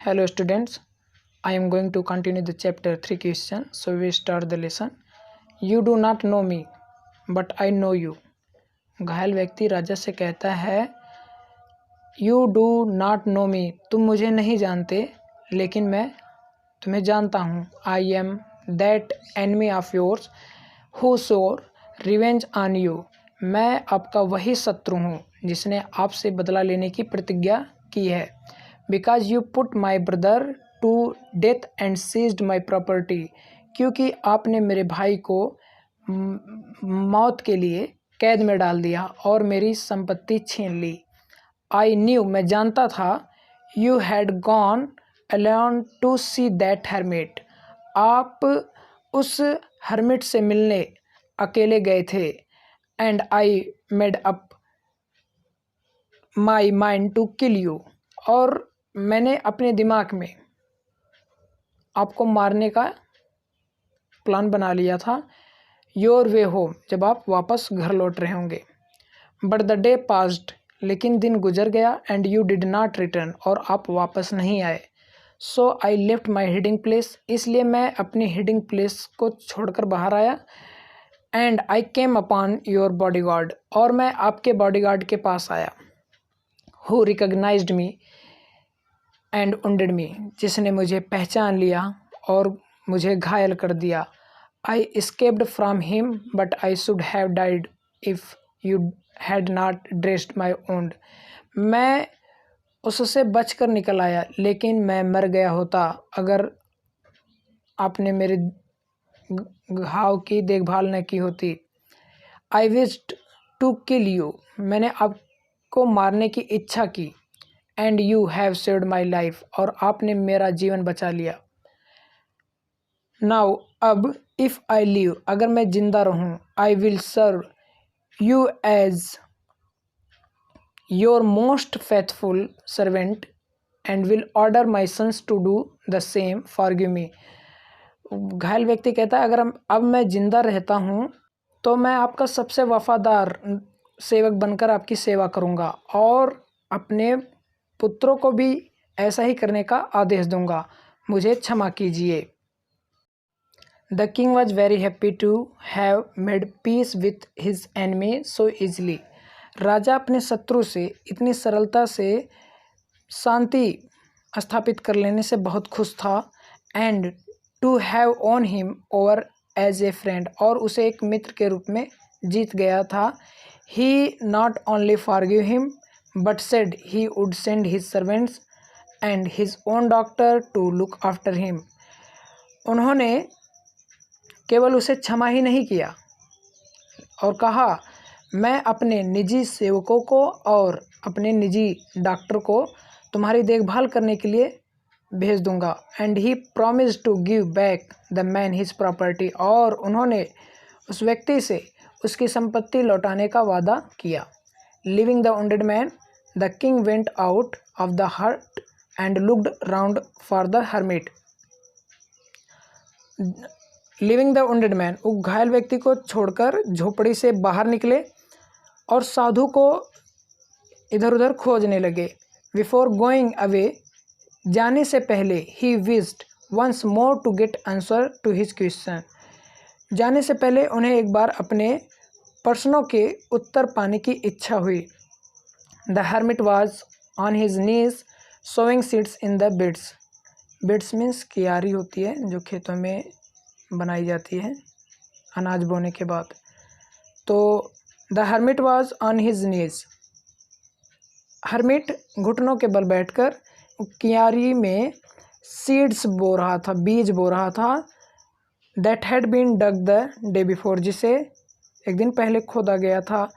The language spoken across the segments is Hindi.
Hello students, I am going to continue the chapter 3 question. So we start the lesson. You do not know me, but I know you. घायल व्यक्ति राजा से कहता है You do not know me, तुम मुझे नहीं जानते लेकिन मैं तुम्हें जानता हूँ. I am that enemy of yours who swore revenge on you. मैं आपका वही शत्रु हूँ जिसने आपसे बदला लेने की प्रतिज्ञा की है. Because you put my brother to death and seized my property. क्योंकि आपने मेरे भाई को मौत के लिए कैद में डाल दिया और मेरी संपत्ति छीन ली. I knew, मैं जानता था. You had gone alone to see that hermit. आप उस हर्मिट से मिलने अकेले गए थे. And I made up my mind to kill you. और मैंने अपने दिमाग में आपको मारने का प्लान बना लिया था. योर वे होम, जब आप वापस घर लौट रहे होंगे. बट द डे पास्ड, लेकिन दिन गुजर गया. And you did not return, और आप वापस नहीं आए. So I left my hiding place, इसलिए मैं अपनी हिडिंग प्लेस को छोड़कर बाहर आया. And I came upon your bodyguard, और मैं आपके बॉडीगार्ड के पास आया. Who recognised me and wounded me, जिसने मुझे पहचान लिया और मुझे घायल कर दिया. I escaped from him but I should have died if you had not dressed my wound. मैं उससे बचकर निकल आया लेकिन मैं मर गया होता अगर आपने मेरे घाव की देखभाल न की होती. I wished to kill you, मैंने आपको मारने की इच्छा की. And you have saved my life, और आपने मेरा जीवन बचा लिया. नाउ अब इफ़ आई लिव, अगर मैं जिंदा रहूं, I will serve you as your most faithful servant and will order my sons to do the same. Forgive me. घायल व्यक्ति कहता है अगर अब मैं जिंदा रहता हूं तो मैं आपका सबसे वफादार सेवक बनकर आपकी सेवा करूंगा और अपने पुत्रों को भी ऐसा ही करने का आदेश दूंगा. मुझे क्षमा कीजिए. The king was very happy to have made peace with his enemy so easily. राजा अपने शत्रु से इतनी सरलता से शांति स्थापित कर लेने से बहुत खुश था. And to have own him over as a friend, और उसे एक मित्र के रूप में जीत गया था. He not only forgive him but said he would send his servants and his own doctor to look after him. उन्होंने केवल उसे क्षमा ही नहीं किया और कहा मैं अपने निजी सेवकों को और अपने निजी डॉक्टर को तुम्हारी देखभाल करने के लिए भेज दूंगा. And he promised to give back the man his property, और उन्होंने उस व्यक्ति से उसकी संपत्ति लौटाने का वादा किया. Leaving the wounded man, the king went out of the hut and looked round for the hermit. Leaving the wounded man, वो घायल व्यक्ति को छोड़कर झोपड़ी से बाहर निकले और साधु को इधर उधर खोजने लगे. Before going away, जाने से पहले he wished once more to get answer to his question. जाने से पहले उन्हें एक बार अपने प्रश्नों के उत्तर पाने की इच्छा हुई. The hermit was on his knees sowing seeds in the beds. Beds means क्यारी होती है जो खेतों में बनाई जाती है अनाज बोने के बाद. तो the hermit was on his knees. hermit घुटनों के बल बैठकर क्यारी में सीड्स बो रहा था, बीज बो रहा था. That had been dug the day before, जिसे एक दिन पहले खोदा गया था.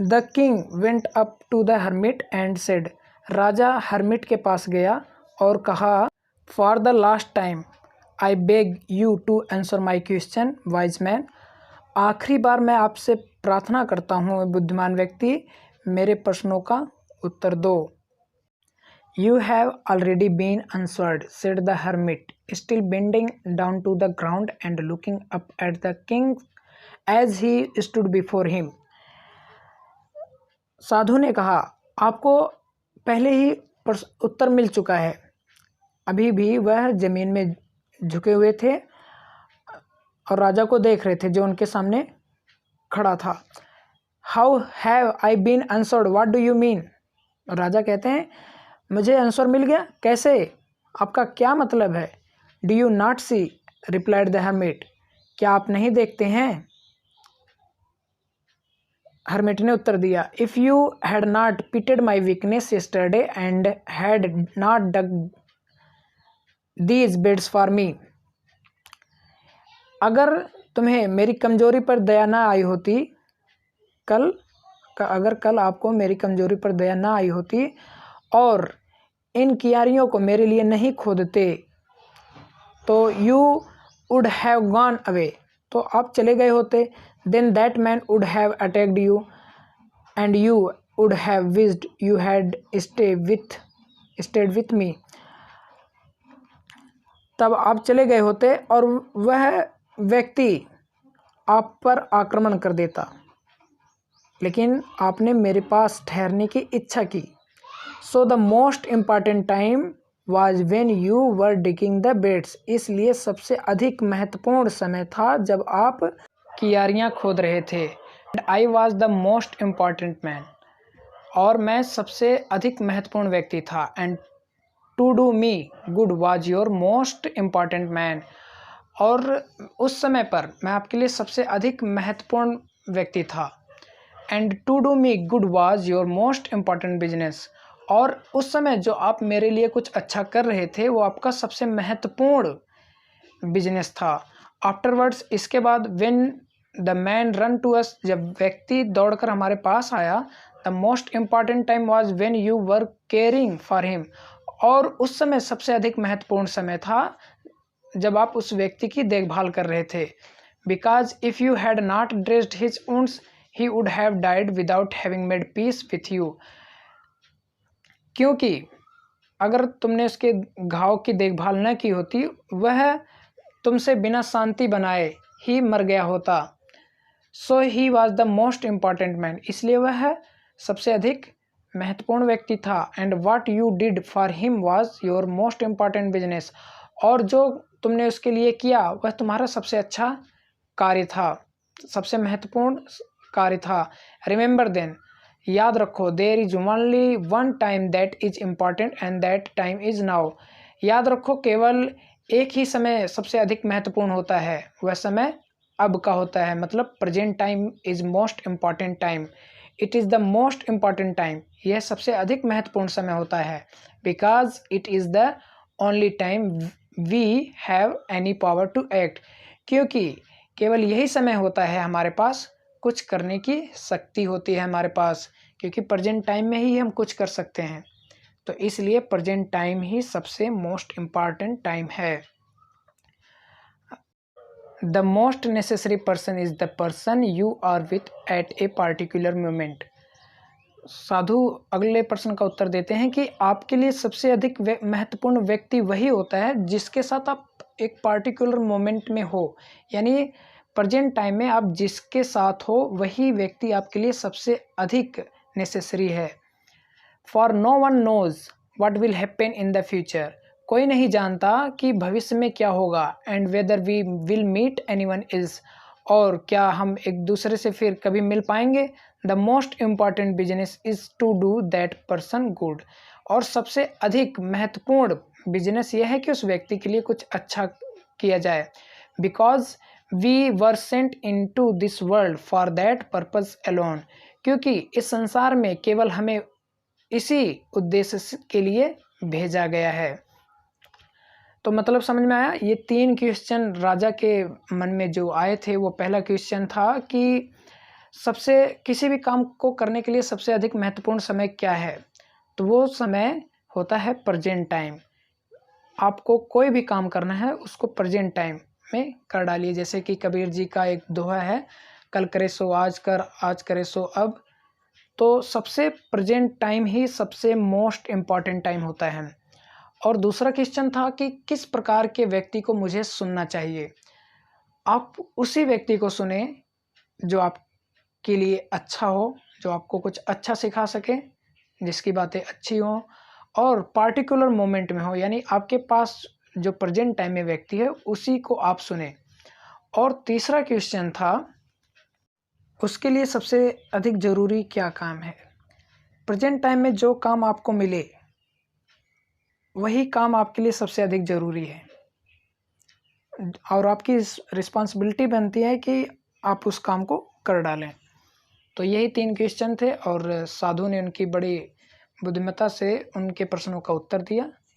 The king went up to the hermit and said, राजा हर्मिट के पास गया और कहा for the last time I beg you to answer my question wise man. आखिरी बार मैं आपसे प्रार्थना करता हूँ बुद्धिमान व्यक्ति, मेरे प्रश्नों का उत्तर दो. You have already been answered said the hermit, still bending down to the ground and looking up at the king as he stood before him. साधु ने कहा आपको पहले ही उत्तर मिल चुका है. अभी भी वह ज़मीन में झुके हुए थे और राजा को देख रहे थे जो उनके सामने खड़ा था। How have I been answered, what do you mean? राजा कहते हैं मुझे आंसर मिल गया, कैसे, आपका क्या मतलब है? Do you not see, replied the hermit, क्या आप नहीं देखते हैं? हर्मिट ने उत्तर दिया, if you had not pitied my weakness yesterday and had not dug these beds for me, अगर तुम्हें मेरी कमजोरी पर दया ना आई होती, अगर कल आपको मेरी कमजोरी पर दया ना आई होती और इन कियारियों को मेरे लिए नहीं खोदते, तो you would have gone away, तो आप चले गए होते। Then that man would have attacked you and you would have wished you had stayed with me, तब आप चले गए होते और वह व्यक्ति आप पर आक्रमण कर देता, लेकिन आपने मेरे पास ठहरने की इच्छा की। So the most important time was when you were digging the beds, इसलिए सबसे अधिक महत्वपूर्ण समय था जब आप कियारियाँ खोद रहे थे। And I was the most important man, और मैं सबसे अधिक महत्वपूर्ण व्यक्ति था। And to do me good was your most important man, और उस समय पर मैं आपके लिए सबसे अधिक महत्वपूर्ण व्यक्ति था। And to do me good was your most important business, और उस समय जो आप मेरे लिए कुछ अच्छा कर रहे थे वो आपका सबसे महत्वपूर्ण बिजनेस था। आफ्टरवर्ड्स, इसके बाद when the man run to us, जब व्यक्ति दौड़कर हमारे पास आया, the most important time was when you were caring for him, और उस समय सबसे अधिक महत्वपूर्ण समय था जब आप उस व्यक्ति की देखभाल कर रहे थे। Because if you had not dressed his wounds he would have died without having made peace with you, क्योंकि अगर तुमने उसके घाव की देखभाल न की होती, वह तुमसे बिना शांति बनाए ही मर गया होता। So he was the most important man, इसलिए वह सबसे अधिक महत्वपूर्ण व्यक्ति था। And what you did for him was your most important business, और जो तुमने उसके लिए किया वह तुम्हारा सबसे अच्छा कार्य था, सबसे महत्वपूर्ण कार्य था। रिमेंबर देन, याद रखो, there is only one time that is important and that time is now, याद रखो केवल एक ही समय सबसे अधिक महत्वपूर्ण होता है, वह समय अब का होता है, मतलब present time is most important time, it is the most important time, यह सबसे अधिक महत्वपूर्ण समय होता है। Because it is the only time we have any power to act, क्योंकि केवल यही समय होता है हमारे पास कुछ करने की शक्ति होती है हमारे पास, क्योंकि प्रेजेंट टाइम में ही हम कुछ कर सकते हैं, तो इसलिए प्रेजेंट टाइम ही सबसे मोस्ट इम्पॉर्टेंट टाइम है। The most necessary person is the person you are with at a particular moment. साधु अगले प्रश्न का उत्तर देते हैं कि आपके लिए सबसे अधिक महत्वपूर्ण व्यक्ति वही होता है जिसके साथ आप एक पार्टिकुलर मोमेंट में हो, यानी प्रेजेंट टाइम में आप जिसके साथ हो वही व्यक्ति आपके लिए सबसे अधिक नेसेसरी है। For no one knows what will happen in the future, कोई नहीं जानता कि भविष्य में क्या होगा। And whether we will meet anyone is, और क्या हम एक दूसरे से फिर कभी मिल पाएंगे। The most important business is to do that person good, और सबसे अधिक महत्वपूर्ण बिजनेस यह है कि उस व्यक्ति के लिए कुछ अच्छा किया जाए। Because we were sent into this world for that purpose alone, क्योंकि इस संसार में केवल हमें इसी उद्देश्य के लिए भेजा गया है। तो मतलब समझ में आया। ये 3 क्वेश्चन राजा के मन में जो आए थे, वो पहला क्वेश्चन था कि सबसे किसी भी काम को करने के लिए सबसे अधिक महत्वपूर्ण समय क्या है, तो वो समय होता है प्रेजेंट टाइम। आपको कोई भी काम करना है उसको प्रेजेंट टाइम में कर डालिए। जैसे कि कबीर जी का एक दोहा है, कल करे सो आज कर, आज करे सो अब। तो सबसे प्रेजेंट टाइम ही सबसे मोस्ट इम्पॉर्टेंट टाइम होता है। और दूसरा क्वेश्चन था कि किस प्रकार के व्यक्ति को मुझे सुनना चाहिए। आप उसी व्यक्ति को सुने जो आपके लिए अच्छा हो, जो आपको कुछ अच्छा सिखा सके, जिसकी बातें अच्छी हों, और पार्टिकुलर मोमेंट में हो, यानी आपके पास जो प्रेजेंट टाइम में व्यक्ति है उसी को आप सुने। और तीसरा क्वेश्चन था, उसके लिए सबसे अधिक ज़रूरी क्या काम है? प्रेजेंट टाइम में जो काम आपको मिले वही काम आपके लिए सबसे अधिक ज़रूरी है और आपकी रिस्पॉन्सिबिलिटी बनती है कि आप उस काम को कर डालें। तो यही 3 क्वेश्चन थे और साधु ने उनकी बड़ी बुद्धिमत्ता से उनके प्रश्नों का उत्तर दिया।